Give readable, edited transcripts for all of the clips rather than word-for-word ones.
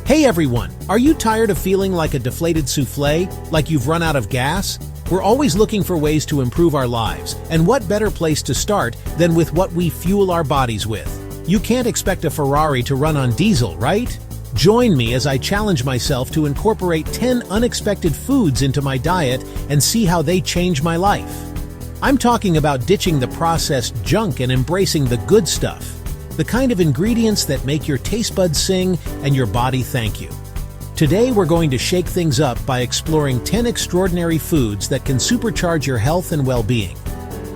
Hey everyone, are you tired of feeling like a deflated souffle, like you've run out of gas? We're always looking for ways to improve our lives, and what better place to start than with what we fuel our bodies with? You can't expect a Ferrari to run on diesel, right? Join me as I challenge myself to incorporate 10 unexpected foods into my diet and see how they change my life. I'm talking about ditching the processed junk and embracing the good stuff. The kind of ingredients that make your taste buds sing and your body thank you. Today we're going to shake things up by exploring 10 extraordinary foods that can supercharge your health and well-being.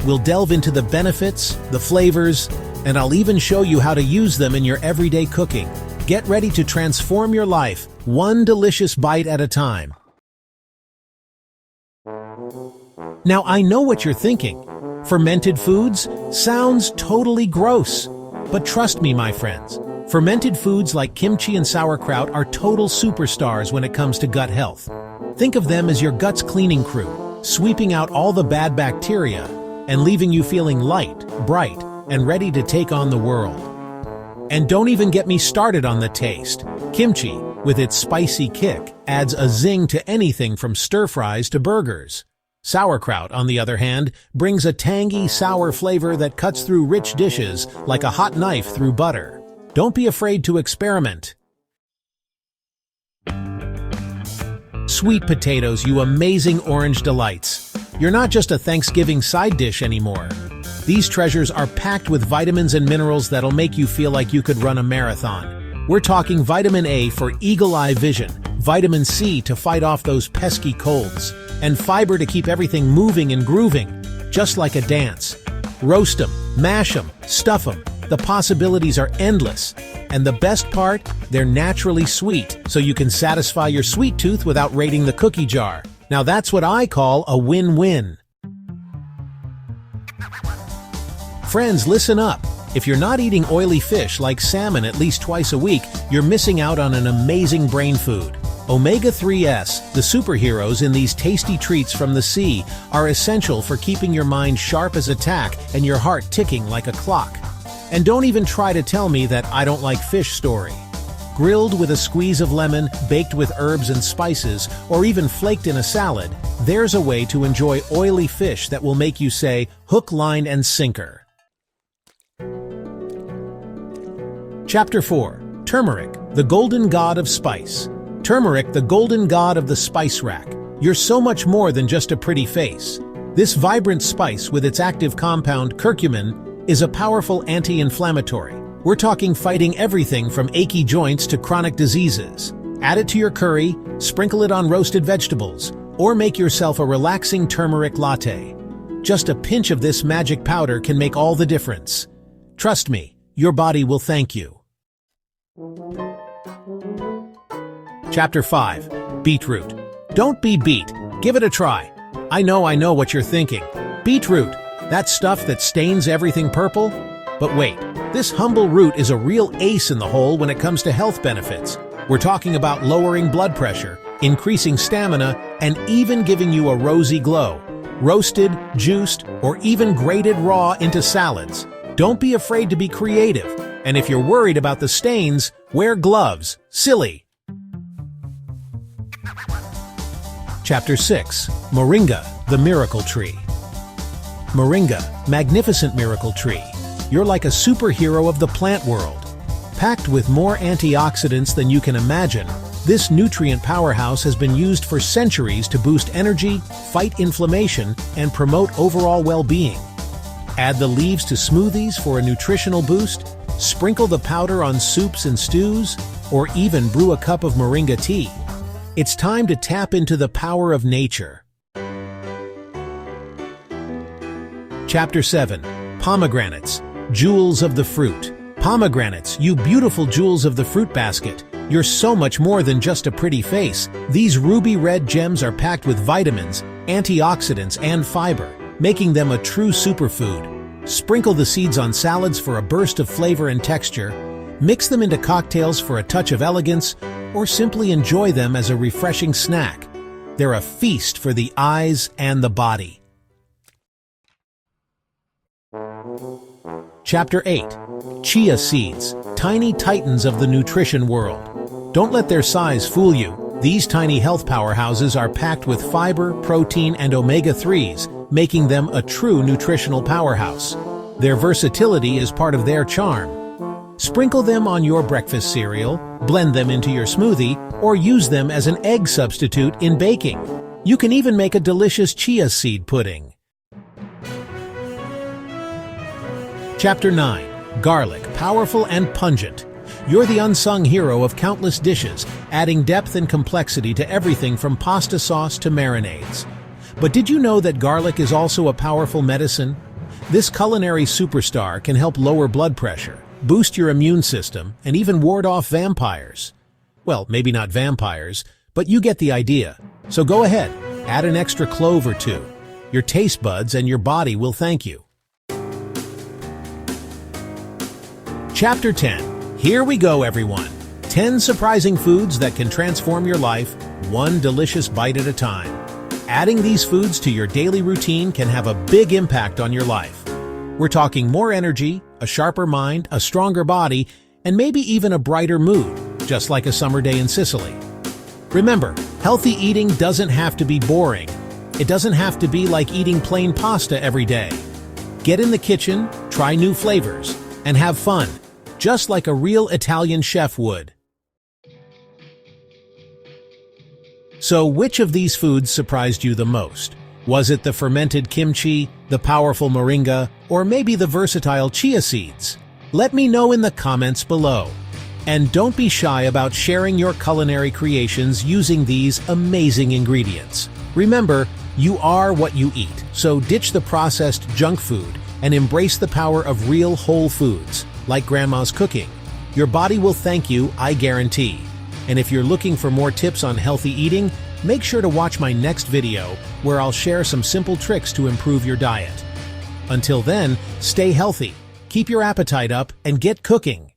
We'll delve into the benefits, the flavors, and I'll even show you how to use them in your everyday cooking. Get ready to transform your life, one delicious bite at a time. Now I know what you're thinking. Fermented foods? Sounds totally gross. But trust me, my friends, fermented foods like kimchi and sauerkraut are total superstars when it comes to gut health. Think of them as your gut's cleaning crew, sweeping out all the bad bacteria and leaving you feeling light, bright, and ready to take on the world. And don't even get me started on the taste. Kimchi, with its spicy kick, adds a zing to anything from stir-fries to burgers. Sauerkraut, on the other hand, brings a tangy, sour flavor that cuts through rich dishes like a hot knife through butter. Don't be afraid to experiment. Sweet potatoes, you amazing orange delights. You're not just a Thanksgiving side dish anymore. These treasures are packed with vitamins and minerals that'll make you feel like you could run a marathon. We're talking vitamin A for eagle-eye vision, vitamin C to fight off those pesky colds, and fiber to keep everything moving and grooving, just like a dance. Roast them, mash them, stuff them. The possibilities are endless. And the best part, they're naturally sweet, so you can satisfy your sweet tooth without raiding the cookie jar. Now that's what I call a win-win. Friends, listen up. If you're not eating oily fish like salmon at least twice a week, you're missing out on an amazing brain food. Omega-3s, the superheroes in these tasty treats from the sea, are essential for keeping your mind sharp as a tack and your heart ticking like a clock. And don't even try to tell me that I don't like fish story. Grilled with a squeeze of lemon, baked with herbs and spices, or even flaked in a salad, there's a way to enjoy oily fish that will make you say, hook, line, and sinker. Chapter 4. Turmeric, the golden god of spice. Turmeric, the golden god of the spice rack. You're so much more than just a pretty face. This vibrant spice with its active compound curcumin is a powerful anti-inflammatory. We're talking fighting everything from achy joints to chronic diseases. Add it to your curry, sprinkle it on roasted vegetables, or make yourself a relaxing turmeric latte. Just a pinch of this magic powder can make all the difference. Trust me, your body will thank you. Chapter 5. Beetroot. Don't be beat. Give it a try. I know what you're thinking. Beetroot, that stuff that stains everything purple? But wait, this humble root is a real ace in the hole when it comes to health benefits. We're talking about lowering blood pressure, increasing stamina, and even giving you a rosy glow. Roasted, juiced, or even grated raw into salads. Don't be afraid to be creative. And if you're worried about the stains, wear gloves. Silly. Chapter 6. Moringa, the miracle tree. Moringa, magnificent miracle tree. You're like a superhero of the plant world. Packed with more antioxidants than you can imagine, this nutrient powerhouse has been used for centuries to boost energy, fight inflammation, and promote overall well-being. Add the leaves to smoothies for a nutritional boost, sprinkle the powder on soups and stews, or even brew a cup of moringa tea. It's time to tap into the power of nature. Chapter 7. Pomegranates, jewels of the fruit. Pomegranates, you beautiful jewels of the fruit basket. You're so much more than just a pretty face. These ruby red gems are packed with vitamins, antioxidants, and fiber, making them a true superfood. Sprinkle the seeds on salads for a burst of flavor and texture, mix them into cocktails for a touch of elegance, or simply enjoy them as a refreshing snack. They're a feast for the eyes and the body. Chapter 8. Chia seeds, tiny titans of the nutrition world. Don't let their size fool you. These tiny health powerhouses are packed with fiber, protein, and omega-3s, making them a true nutritional powerhouse. Their versatility is part of their charm. Sprinkle them on your breakfast cereal, blend them into your smoothie, or use them as an egg substitute in baking. You can even make a delicious chia seed pudding. Chapter 9. Garlic, powerful and pungent. You're the unsung hero of countless dishes, adding depth and complexity to everything from pasta sauce to marinades. But did you know that garlic is also a powerful medicine? This culinary superstar can help lower blood pressure, boost your immune system, and even ward off vampires. Well, maybe not vampires, but you get the idea. So go ahead, add an extra clove or two. Your taste buds and your body will thank you. Chapter 10. Here we go, everyone. 10 surprising foods that can transform your life, one delicious bite at a time. Adding these foods to your daily routine can have a big impact on your life. We're talking more energy, a sharper mind, a stronger body, and maybe even a brighter mood, just like a summer day in Sicily. Remember, healthy eating doesn't have to be boring. It doesn't have to be like eating plain pasta every day. Get in the kitchen, try new flavors, and have fun, just like a real Italian chef would. So, which of these foods surprised you the most? Was it the fermented kimchi, the powerful moringa, or maybe the versatile chia seeds? Let me know in the comments below. And don't be shy about sharing your culinary creations using these amazing ingredients. Remember, you are what you eat, so ditch the processed junk food and embrace the power of real whole foods, like Grandma's cooking. Your body will thank you, I guarantee. And if you're looking for more tips on healthy eating, make sure to watch my next video where I'll share some simple tricks to improve your diet. Until then, stay healthy, keep your appetite up, and get cooking.